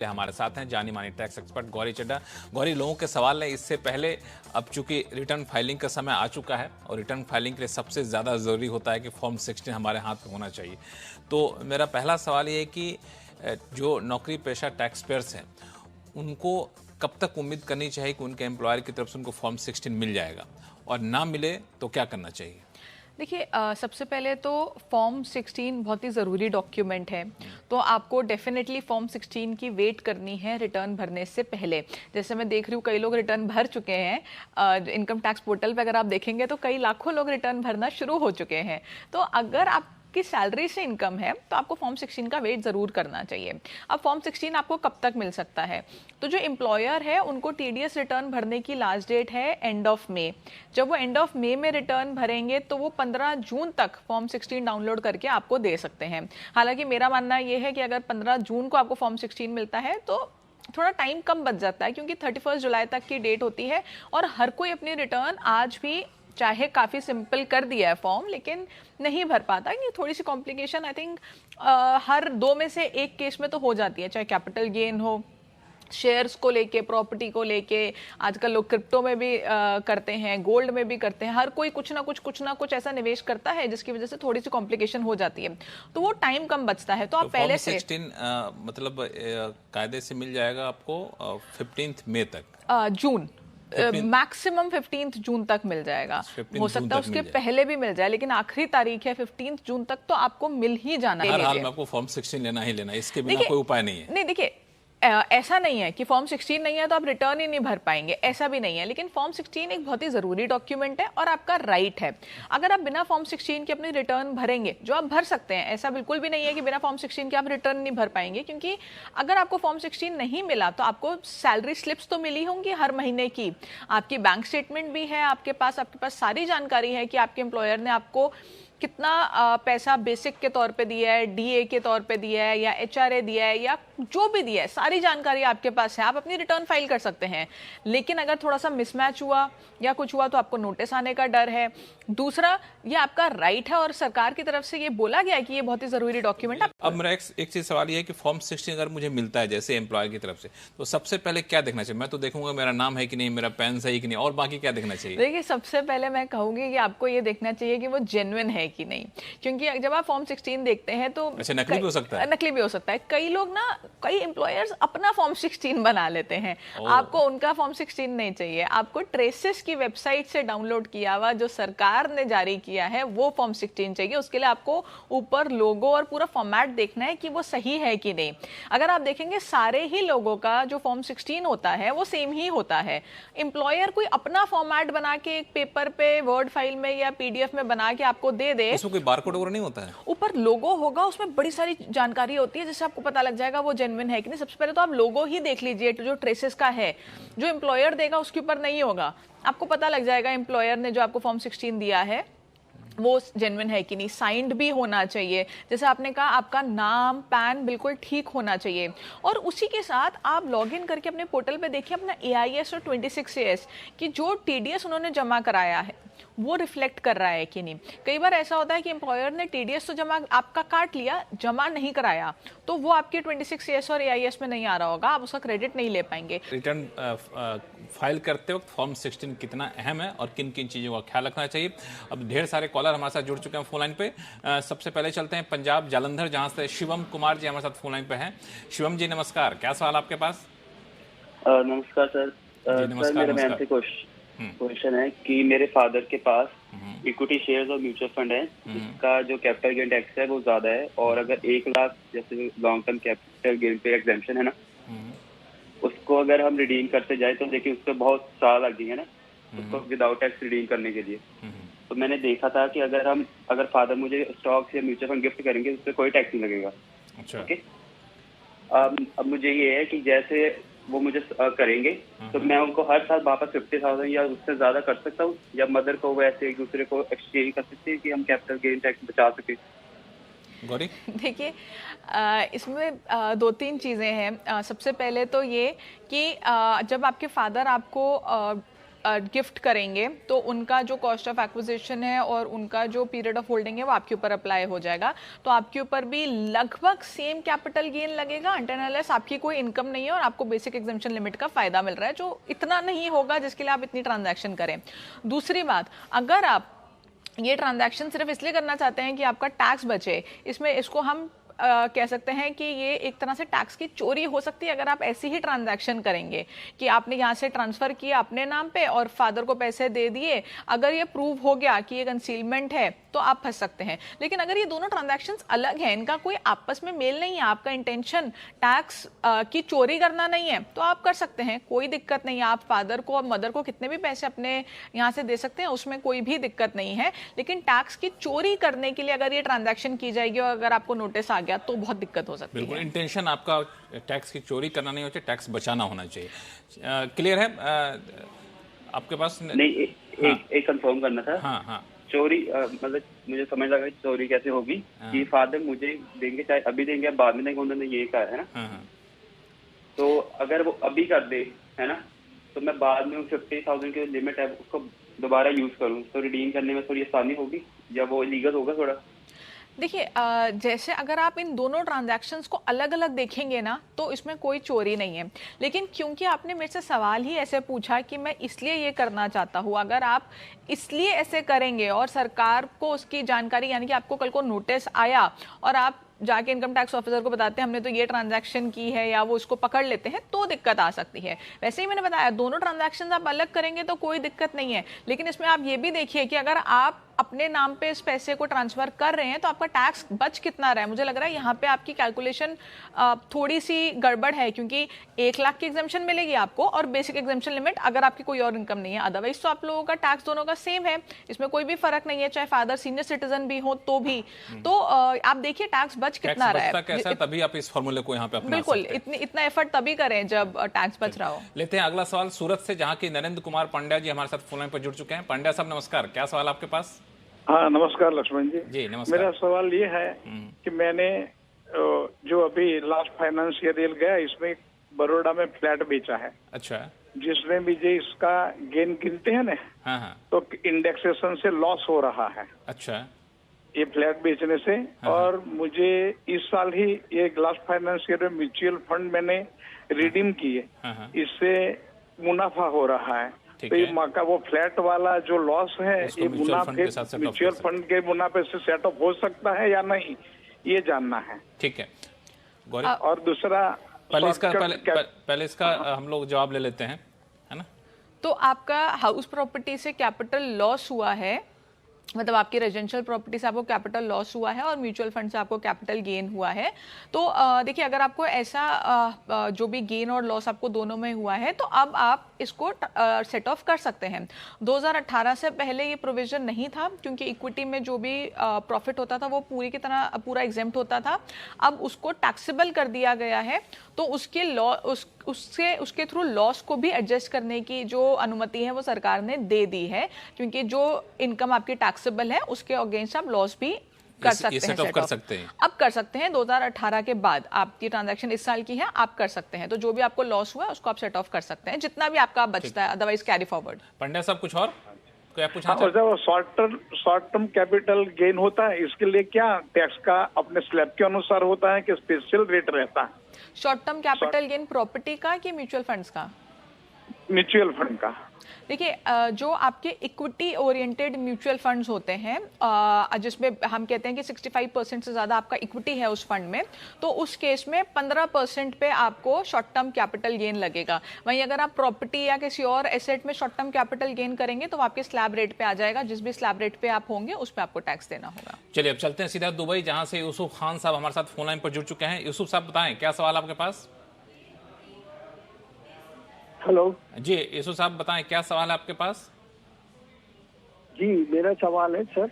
हमारे साथ हैं जानी मानी टैक्स एक्सपर्ट गौरी चड्ढा। गौरी, लोगों के सवाल है इससे पहले, अब चूंकि रिटर्न फाइलिंग का समय आ चुका है और रिटर्न फाइलिंग के लिए सबसे ज़्यादा ज़रूरी होता है कि फॉर्म 16 हमारे हाथ में होना चाहिए। तो मेरा पहला सवाल ये है कि जो नौकरी पेशा टैक्स पेयर्स हैं उनको कब तक उम्मीद करनी चाहिए कि उनके एम्प्लॉयर की तरफ से उनको फॉर्म 16 मिल जाएगा, और ना मिले तो क्या करना चाहिए? देखिए, सबसे पहले तो फॉर्म 16 बहुत ही ज़रूरी डॉक्यूमेंट है, तो आपको डेफिनेटली फॉर्म 16 की वेट करनी है रिटर्न भरने से पहले। जैसे मैं देख रही हूँ कई लोग रिटर्न भर चुके हैं, इनकम टैक्स पोर्टल पे अगर आप देखेंगे तो कई लाखों लोग रिटर्न भरना शुरू हो चुके हैं। तो अगर आप की सैलरी से इनकम है तो आपको फॉर्म 16 का वेट ज़रूर करना चाहिए। अब फॉर्म 16 आपको कब तक मिल सकता है? तो जो एम्प्लॉयर है उनको टीडीएस रिटर्न भरने की लास्ट डेट है एंड ऑफ मई। जब वो एंड ऑफ मई में रिटर्न भरेंगे तो वो 15 जून तक फॉर्म 16 डाउनलोड करके आपको दे सकते हैं। हालांकि मेरा मानना ये है कि अगर 15 जून को आपको फॉर्म 16 मिलता है तो थोड़ा टाइम कम बच जाता है, क्योंकि 31 जुलाई तक की डेट होती है और हर कोई अपनी रिटर्न आज भी चाहे काफ़ी सिंपल कर दिया है फॉर्म, लेकिन नहीं भर पाता। ये थोड़ी सी कॉम्प्लिकेशन आई थिंक हर दो में से एक केस में तो हो जाती है, चाहे कैपिटल गेन हो, शेयर्स को लेके, प्रॉपर्टी को लेके, आजकल लोग क्रिप्टो में भी करते हैं, गोल्ड में भी करते हैं। हर कोई कुछ ना कुछ ऐसा निवेश करता है जिसकी वजह से थोड़ी सी कॉम्प्लिकेशन हो जाती है, तो वो टाइम कम बचता है। तो आप पहले से 16 मतलब कायदे से मिल जाएगा आपको 15 मई तक, जून मैक्सिमम 15 जून तक मिल जाएगा। हो सकता है उसके पहले भी मिल जाए, लेकिन आखिरी तारीख है 15 जून तक, तो आपको मिल ही जाना है। हर हाल में आपको फॉर्म 16 लेना ही लेना है, इसके बिना कोई उपाय नहीं है। नहीं, देखिए, ऐसा नहीं है कि फॉर्म 16 नहीं है तो आप रिटर्न ही नहीं भर पाएंगे, ऐसा भी नहीं है। लेकिन फॉर्म 16 एक बहुत ही ज़रूरी डॉक्यूमेंट है और आपका राइट है। अगर आप बिना फॉर्म 16 के अपनी रिटर्न भरेंगे, जो आप भर सकते हैं, ऐसा बिल्कुल भी नहीं है कि बिना फॉर्म 16 के आप रिटर्न नहीं भर पाएंगे, क्योंकि अगर आपको फॉर्म 16 नहीं मिला तो आपको सैलरी स्लिप्स तो मिली होंगी हर महीने की, आपकी बैंक स्टेटमेंट भी है आपके पास सारी जानकारी है कि आपके एम्प्लॉयर ने आपको कितना पैसा बेसिक के तौर पे दिया है, डीए के तौर पे दिया है, या एचआरए दिया है, या जो भी दिया है, सारी जानकारी आपके पास है। आप अपनी रिटर्न फाइल कर सकते हैं। लेकिन अगर थोड़ा सा मिसमैच हुआ या कुछ हुआ तो आपको नोटिस आने का डर है। दूसरा, ये आपका राइट है और सरकार की तरफ से ये बोला गया है कि ये बहुत ही जरूरी डॉक्यूमेंट है। अब मेरा एक चीज सवाल ये है कि फॉर्म 16 अगर मुझे मिलता है जैसे एम्प्लॉयर की तरफ से, तो सबसे पहले क्या देखना चाहिए? मैं तो देखूंगा मेरा नाम है कि नहीं, मेरा पैन सही कि नहीं, और बाकी क्या देखना चाहिए? देखिए, सबसे पहले मैं कहूंगी कि आपको ये देखना चाहिए कि वो जेन्युइन है कि नहीं, क्योंकि जब आप फॉर्म 16 देखते हैं तो अच्छा, नकली भी हो सकता है। नकली भी हो सकता है। कई एम्प्लॉयर्स अपना फॉर्म 16 बना लेते हैं। आपको उनका फॉर्म 16 नहीं चाहिए, आपको ट्रेसेस की वेबसाइट से डाउनलोड किया हुआ जो सरकार ने जारी किया है वो फॉर्म 16 चाहिए। उसके लिए आपको ऊपर लोगो और पूरा फॉर्मेट देखना है कि वो सही है कि नहीं। अगर आप देखेंगे सारे ही लोगों का जो फॉर्म 16 होता है वो सेम ही होता है। एम्प्लॉयर कोई अपना फॉर्मेट बना के एक पेपर पे, वर्ड फाइल में या पीडीएफ में बना के आपको दे दे, उसमें कोई बारकोड वगैरह नहीं होता है? ऊपर लोगो होगा, उसमें बड़ी सारी जानकारी होती है जिससे आपको पता लग जाएगा वो जेन्युइन है कि नहीं। सबसे पहले तो आप लोगो ही देख लीजिए, जो ट्रेसेस का है, जो एम्प्लॉयर देगा उसके ऊपर नहीं होगा। आपको पता लग जाएगा एम्प्लॉयर ने जो आपको फॉर्म 16 दिया है वो जेन्युइन है कि नहीं। साइंड भी होना चाहिए, जैसे आपने कहा आपका नाम, पैन बिल्कुल ठीक होना चाहिए। और उसी के साथ आप लॉग इन करके अपने पोर्टल पे देखिए अपना AIS और 26AS कि जो TDS उन्होंने जमा कराया है वो रिफ्लेक्ट कर रहा है कि नहीं। कई बार ऐसा होता है कि एम्प्लॉयर ने TDS तो जमा आपका काट लिया, जमा नहीं कराया, तो वो आपके 26AS और AIS में नहीं आ रहा होगा, आप उसका क्रेडिट नहीं ले पाएंगे। रिटर्न फाइल करते वक्त फॉर्म 16 कितना अहम है और किन किन चीज़ों का ख्याल रखना चाहिए? अब ढेर सारे कॉलर हमारे साथ जुड़ चुके हैं फोन लाइन पे। सबसे पहले चलते हैं पंजाब जालंधर, जहां से शिवम कुमार जी हमारे साथ फोन लाइन पे हैं। शिवम जी नमस्कार, क्या सवाल आपके पास? नमस्कार सर। नमस्कार, मेरा मैम से क्वेश्चन है कि मेरे फादर के पास इक्विटी शेयर्स और म्यूचुअल फंड है, जिसका जो कैपिटल गेन टैक्स है वो ज्यादा है, और अगर 1 लाख जैसे लॉन्ग टर्म कैपिटल गेन पे एग्जेम्पशन है ना, उसको अगर हम रिडीम करते जाए तो देखिए उसको बहुत साल लग जाएंगे ना उसको विदाउट टैक्स रिडीम करने के लिए। तो मैंने देखा था कि अगर फादर मुझे स्टॉक्स या म्यूचुअल फंड गिफ्ट करेंगे उस पर कोई टैक्स नहीं लगेगा। अच्छा। ओके। अब मुझे ये है कि जैसे वो मुझे करेंगे तो मैं उनको हर साल वापस 50,000 या उससे ज्यादा कर सकता हूँ, या मदर को वैसे एक दूसरे को एक्सचेंज कर सकते हैं कि हम कैपिटल गेन टैक्स बचा सके? गौरी, देखिए, इसमें 2-3 चीज़ें हैं। सबसे पहले तो ये कि जब आपके फादर आपको गिफ्ट करेंगे तो उनका जो कॉस्ट ऑफ एक्विजिशन है और उनका जो पीरियड ऑफ होल्डिंग है वो आपके ऊपर अप्लाई हो जाएगा। तो आपके ऊपर भी लगभग सेम कैपिटल गेन लगेगा until unless आपकी कोई इनकम नहीं है और आपको बेसिक एग्जम्पशन लिमिट का फायदा मिल रहा है, जो इतना नहीं होगा जिसके लिए आप इतनी ट्रांजैक्शन करें। दूसरी बात, अगर आप ये ट्रांजैक्शन सिर्फ इसलिए करना चाहते हैं कि आपका टैक्स बचे, इसमें इसको हम कह सकते हैं कि ये एक तरह से टैक्स की चोरी हो सकती है अगर आप ऐसी ही ट्रांजैक्शन करेंगे कि आपने यहाँ से ट्रांसफ़र किया अपने नाम पे और फादर को पैसे दे दिए। अगर ये प्रूव हो गया कि ये कंसीलमेंट है तो आप फंस सकते हैं। लेकिन अगर ये दोनों ट्रांजैक्शंस अलग हैं, इनका कोई आपस में मेल नहीं है, आपका इंटेंशन टैक्स की चोरी करना नहीं है, तो आप कर सकते हैं, कोई दिक्कत नहीं है। आप फादर को और मदर को कितने भी पैसे अपने यहाँ से दे सकते हैं, उसमें कोई भी दिक्कत नहीं है। लेकिन टैक्स की चोरी करने के लिए अगर ये ट्रांजैक्शन की जाएगी और अगर आपको नोटिस आ गया तो बहुत दिक्कत हो सकती है। बिल्कुल, इंटेंशन आपका टैक्स की चोरी करना नहीं होना चाहिए, टैक्स बचाना होना चाहिए। क्लियर है आपके पास? नहीं, एक कंफर्म करना था। हाँ हाँ, चोरी मतलब मुझे समझ लगा कि चोरी कैसे होगी कि फादर मुझे देंगे, चाहे अभी देंगे या बाद में देंगे, उन्होंने ये कहा है ना। हाँ। तो अगर वो अभी कर दे, है ना, तो मैं बाद में 50,000 की लिमिट है उसको दोबारा यूज करूँ तो रिडीम करने में थोड़ी आसानी होगी या वो इलीगल होगा थोड़ा? देखिए, जैसे अगर आप इन दोनों ट्रांजैक्शंस को अलग अलग देखेंगे ना तो इसमें कोई चोरी नहीं है। लेकिन क्योंकि आपने मेरे से सवाल ही ऐसे पूछा कि मैं इसलिए ये करना चाहता हूँ, अगर आप इसलिए ऐसे करेंगे और सरकार को उसकी जानकारी, यानी कि आपको कल को नोटिस आया और आप जाके इनकम टैक्स ऑफिसर को बताते हैं हमने तो ये ट्रांजैक्शन की है, या वो उसको पकड़ लेते हैं, तो दिक्कत आ सकती है। वैसे ही मैंने बताया दोनों ट्रांजैक्शंस आप अलग करेंगे तो कोई दिक्कत नहीं है। लेकिन इसमें आप ये भी देखिए कि अगर आप अपने नाम पे इस पैसे को ट्रांसफर कर रहे हैं तो आपका टैक्स बच कितना रहा है। मुझे लग रहा है यहाँ पे आपकी कैलकुलेशन थोड़ी सी गड़बड़ है, क्योंकि 1 लाख की एग्जम्पशन मिलेगी आपको और बेसिक एग्जम्पशन लिमिट अगर आपकी कोई और इनकम नहीं है। अदरवाइज तो आप लोगों का टैक्स दोनों का सेम है, इसमें कोई भी फर्क नहीं है, चाहे फादर सीनियर सिटीजन भी हो तो भी। तो आप देखिए टैक्स बच कितना रहा है। कैसा, तभी आप इस फॉर्मूले को यहाँ पे अपना बिल्कुल, सकते हैं। इतना एफर्ट तभी करें जब टैक्स बच रहा हो। लेते हैं अगला सवाल सूरत से, जहाँ की नरेंद्र कुमार पांड्या जी हमारे साथ फोन लाइन पर जुड़ चुके हैं। पांड्या साहब नमस्कार, क्या सवाल आपके पास? हाँ नमस्कार लक्ष्मण जी। जी नमस्कार। मेरा सवाल ये है कि मैंने जो अभी लास्ट फाइनेंशियल ईयर गया इसमें बड़ौदा में फ्लैट बेचा है। अच्छा। जिसमें भी जो इसका गेन गिनते हैं ना, हाँ। तो इंडेक्सेशन से लॉस हो रहा है। अच्छा। ये फ्लैट बेचने से। और मुझे इस साल ही ये लास्ट फाइनेंशियल में म्यूचुअल फंड मैंने रिडीम किए, इससे मुनाफा हो रहा है। तो ये का वो फ्लैट वाला जो लॉस है ये मुनाफे म्यूचुअल फंड के मुनाफे से सेट ऑफ हो सकता है या नहीं, ये जानना है। ठीक है गौरी। और दूसरा पहले इसका हम लोग जवाब ले लेते हैं, है ना। तो आपका हाउस प्रॉपर्टी से कैपिटल लॉस हुआ है, मतलब आपकी रेजिडेंशियल प्रॉपर्टी से आपको कैपिटल लॉस हुआ है और म्यूचुअल फंड से आपको कैपिटल गेन हुआ है। तो देखिए, अगर आपको ऐसा जो भी गेन और लॉस आपको दोनों में हुआ है तो अब आप इसको सेट ऑफ कर सकते हैं। 2018 से पहले ये प्रोविजन नहीं था, क्योंकि इक्विटी में जो भी प्रॉफिट होता था वो पूरी की तरह पूरा एग्जेम्प्ट होता था। अब उसको टैक्सेबल कर दिया गया है, तो उसके थ्रू लॉस को भी एडजस्ट करने की जो अनुमति है वो सरकार ने दे दी है, क्योंकि जो इनकम आपकी टैक्सेबल है उसके अगेंस्ट आप लॉस भी कर सकते हैं, सेट ऑफ कर सकते हैं। अब कर सकते हैं 2018 के बाद। आपकी ट्रांजैक्शन इस साल की है, आप कर सकते हैं। तो जो भी आपको लॉस हुआ है उसको आप सेट ऑफ कर सकते हैं, जितना भी आपका बचता है, अदरवाइज कैरी फॉरवर्ड। पंड्या साहब कुछ और क्या पूछना चाहते हैं? शॉर्ट टर्म कैपिटल गेन होता है, इसके लिए क्या टैक्स का अपने स्लैब के अनुसार होता है कि स्पेशल रेट रहता है? Short term capital gain property का कि म्यूचुअल फंड्स का? म्यूचुअल फंड का। देखिए, जो आपके इक्विटी ओरिएंटेड म्यूचुअल फंड्स होते हैं, जिसमें हम कहते हैं कि 65% से ज़्यादा आपका इक्विटी है उस फंड में, तो उस केस में 15% पे आपको शॉर्ट टर्म कैपिटल गेन लगेगा। वहीं अगर आप प्रॉपर्टी या किसी और एसेट में शॉर्ट टर्म कैपिटल गेन करेंगे तो आपके स्लैब रेट पे आ जाएगा, जिस भी स्लैब रेट पे आप होंगे उस पर आपको टैक्स देना होगा। चलिए अब चलते हैं सीधा दुबई, जहाँ से यूसुफ खान साहब हमारे साथ फोन लाइन पर जुड़ चुके हैं। यूसुफ साहब बताएं, क्या सवाल आपके पास? हेलो जी यूसुफ साहब बताएं, क्या सवाल है आपके पास? जी, मेरा सवाल है सर।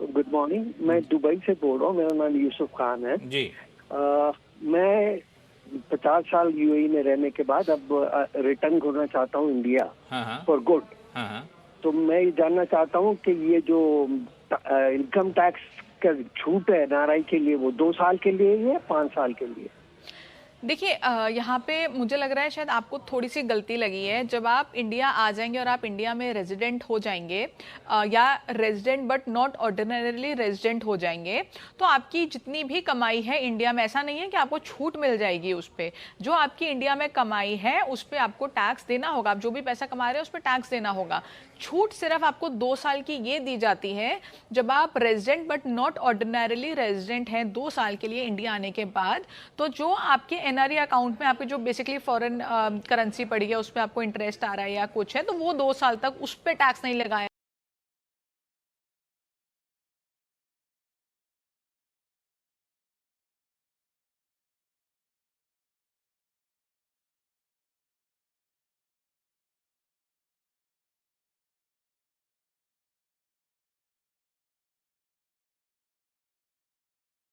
गुड मॉर्निंग, मैं दुबई से बोल रहा हूँ, मेरा नाम यूसुफ खान है जी। मैं 50 साल यूएई में रहने के बाद अब रिटर्न करना चाहता हूँ इंडिया फॉर गुड। तो मैं ये जानना चाहता हूँ कि ये जो इनकम टैक्स का छूट है एनआरआई के लिए, वो 2 साल के लिए या 5 साल के लिए? देखिए यहाँ पे मुझे लग रहा है शायद आपको थोड़ी सी गलती लगी है। जब आप इंडिया आ जाएंगे और आप इंडिया में रेजिडेंट हो जाएंगे या resident but not ordinarily resident हो जाएंगे, तो आपकी जितनी भी कमाई है इंडिया में, ऐसा नहीं है कि आपको छूट मिल जाएगी उस पर। जो आपकी इंडिया में कमाई है उस पर आपको टैक्स देना होगा। आप जो भी पैसा कमा रहे हैं उस पर टैक्स देना होगा। छूट सिर्फ आपको 2 साल की ये दी जाती है जब आप resident but not ordinarily resident हैं 2 साल के लिए इंडिया आने के बाद। तो जो आपके एनआरई अकाउंट में आपके जो बेसिकली फॉरेन करेंसी पड़ी है उस पर आपको इंटरेस्ट आ रहा है या कुछ है, तो वो 2 साल तक उस पर टैक्स नहीं लगाया